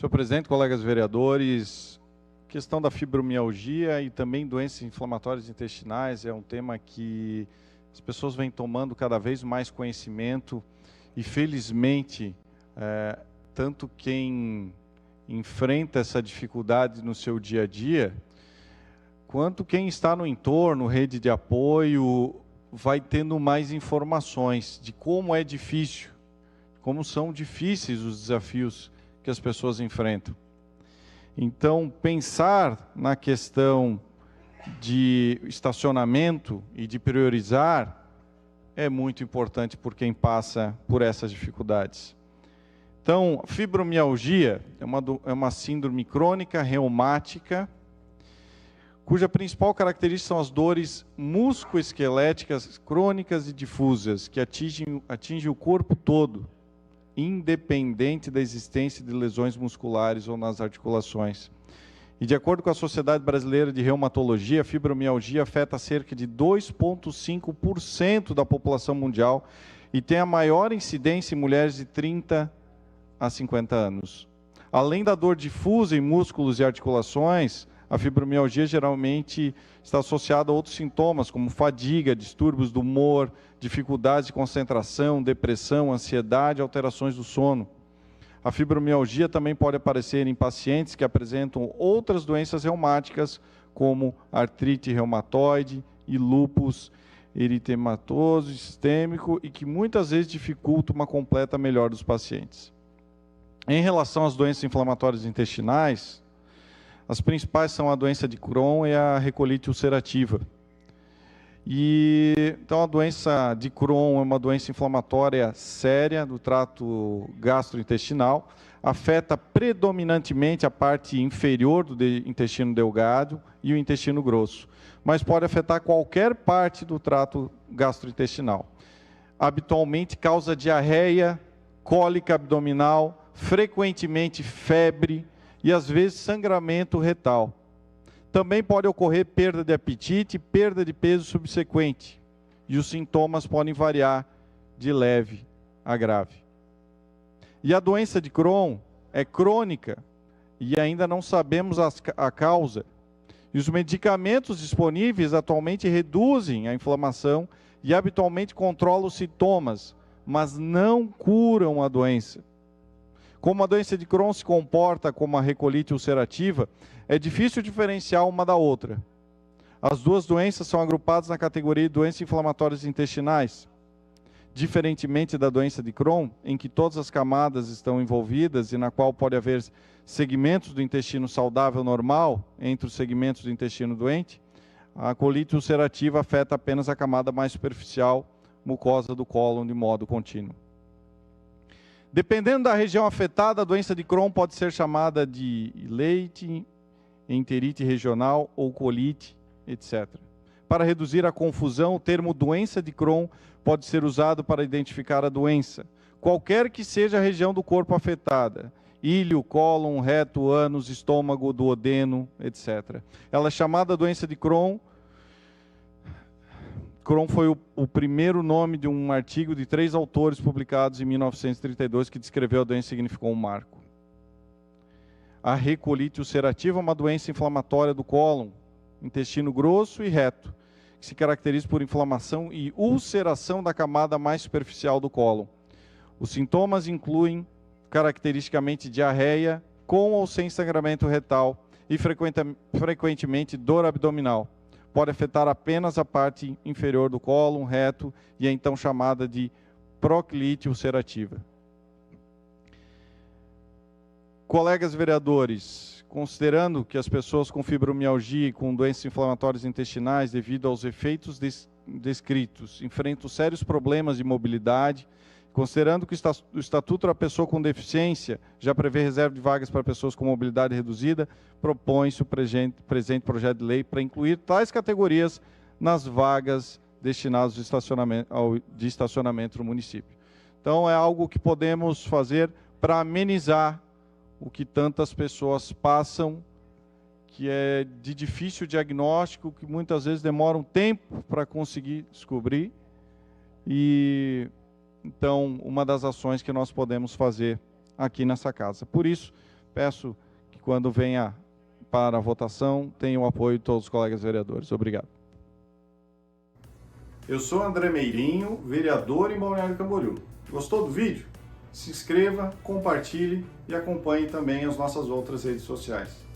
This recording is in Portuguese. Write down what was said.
Senhor presidente, colegas vereadores, questão da fibromialgia e também doenças inflamatórias intestinais é um tema que as pessoas vêm tomando cada vez mais conhecimento e, felizmente, tanto quem enfrenta essa dificuldade no seu dia a dia, quanto quem está no entorno, rede de apoio, vai tendo mais informações de como é difícil, como são difíceis os desafios que as pessoas enfrentam. Então, pensar na questão de estacionamento e de priorizar é muito importante por quem passa por essas dificuldades. Então, fibromialgia é uma síndrome crônica reumática, cuja principal característica são as dores musculoesqueléticas crônicas e difusas, que atingem o corpo todo, independente da existência de lesões musculares ou nas articulações. E de acordo com a Sociedade Brasileira de Reumatologia, a fibromialgia afeta cerca de 2,5% da população mundial e tem a maior incidência em mulheres de 30 a 50 anos. Além da dor difusa em músculos e articulações, a fibromialgia geralmente está associada a outros sintomas, como fadiga, distúrbios do humor, dificuldades de concentração, depressão, ansiedade, alterações do sono. A fibromialgia também pode aparecer em pacientes que apresentam outras doenças reumáticas, como artrite reumatoide e lúpus eritematoso sistêmico, e que muitas vezes dificultam uma completa melhora dos pacientes. Em relação às doenças inflamatórias intestinais, as principais são a doença de Crohn e a recolite ulcerativa. Então, a doença de Crohn é uma doença inflamatória séria do trato gastrointestinal, afeta predominantemente a parte inferior do intestino delgado e o intestino grosso, mas pode afetar qualquer parte do trato gastrointestinal. Habitualmente causa diarreia, cólica abdominal, frequentemente febre e às vezes sangramento retal. Também pode ocorrer perda de apetite e perda de peso subsequente. E os sintomas podem variar de leve a grave. E a doença de Crohn é crônica e ainda não sabemos a causa. E os medicamentos disponíveis atualmente reduzem a inflamação e habitualmente controlam os sintomas, mas não curam a doença. Como a doença de Crohn se comporta como a recolite ulcerativa, é difícil diferenciar uma da outra. As duas doenças são agrupadas na categoria de doenças inflamatórias intestinais. Diferentemente da doença de Crohn, em que todas as camadas estão envolvidas e na qual pode haver segmentos do intestino saudável normal entre os segmentos do intestino doente, a colite ulcerativa afeta apenas a camada mais superficial, mucosa do cólon, de modo contínuo. Dependendo da região afetada, a doença de Crohn pode ser chamada de leite, enterite regional ou colite, etc. Para reduzir a confusão, o termo doença de Crohn pode ser usado para identificar a doença, qualquer que seja a região do corpo afetada, íleo, cólon, reto, ânus, estômago, duodeno, etc. Ela é chamada doença de Crohn. Crohn foi o primeiro nome de um artigo de 3 autores publicados em 1932 que descreveu a doença e significou um marco. A recolite ulcerativa é uma doença inflamatória do cólon, intestino grosso e reto, que se caracteriza por inflamação e ulceração da camada mais superficial do cólon. Os sintomas incluem, caracteristicamente, diarreia, com ou sem sangramento retal e frequentemente dor abdominal. Pode afetar apenas a parte inferior do cólon, reto, e é então chamada de proclite ulcerativa. Colegas vereadores, considerando que as pessoas com fibromialgia e com doenças inflamatórias intestinais, devido aos efeitos descritos, enfrentam sérios problemas de mobilidade, considerando que o Estatuto da Pessoa com Deficiência já prevê reserva de vagas para pessoas com mobilidade reduzida, propõe-se o presente projeto de lei para incluir tais categorias nas vagas destinadas de estacionamento no município. Então, é algo que podemos fazer para amenizar o que tantas pessoas passam, que é de difícil diagnóstico, que muitas vezes demora um tempo para conseguir descobrir. Então, uma das ações que nós podemos fazer aqui nessa casa. Por isso, Peço que quando venha para a votação tenha o apoio de todos os colegas vereadores. Obrigado. Eu sou André Meirinho, vereador em Balneário Camboriú. Gostou do vídeo? Se inscreva, compartilhe e acompanhe também as nossas outras redes sociais.